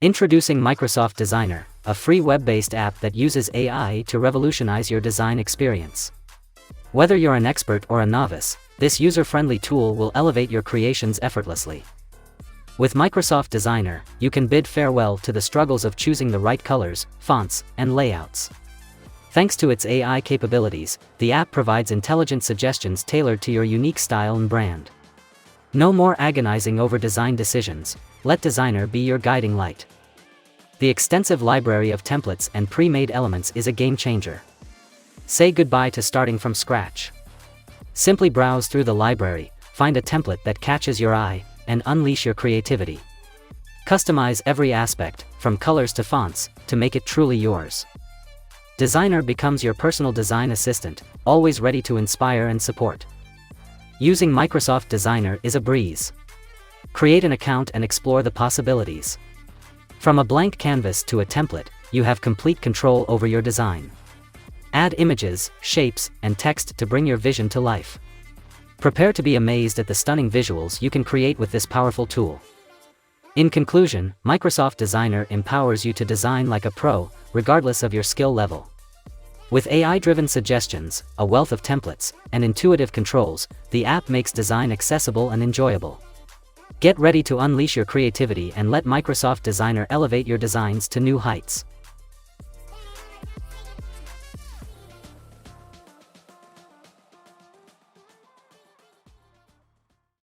Introducing Microsoft Designer, a free web-based app that uses AI to revolutionize your design experience. Whether you're an expert or a novice, this user-friendly tool will elevate your creations effortlessly. With Microsoft Designer, you can bid farewell to the struggles of choosing the right colors, fonts, and layouts. Thanks to its AI capabilities, the app provides intelligent suggestions tailored to your unique style and brand. No more agonizing over design decisions, let Designer be your guiding light. The extensive library of templates and pre-made elements is a game changer. Say goodbye to starting from scratch. Simply browse through the library, find a template that catches your eye, and unleash your creativity. Customize every aspect, from colors to fonts, to make it truly yours. Designer becomes your personal design assistant, always ready to inspire and support. Using Microsoft Designer is a breeze. Create an account and explore the possibilities. From a blank canvas to a template, you have complete control over your design. Add images, shapes, and text to bring your vision to life. Prepare to be amazed at the stunning visuals you can create with this powerful tool. In conclusion, Microsoft Designer empowers you to design like a pro, regardless of your skill level. With AI-driven suggestions, a wealth of templates, and intuitive controls, the app makes design accessible and enjoyable. Get ready to unleash your creativity and let Microsoft Designer elevate your designs to new heights.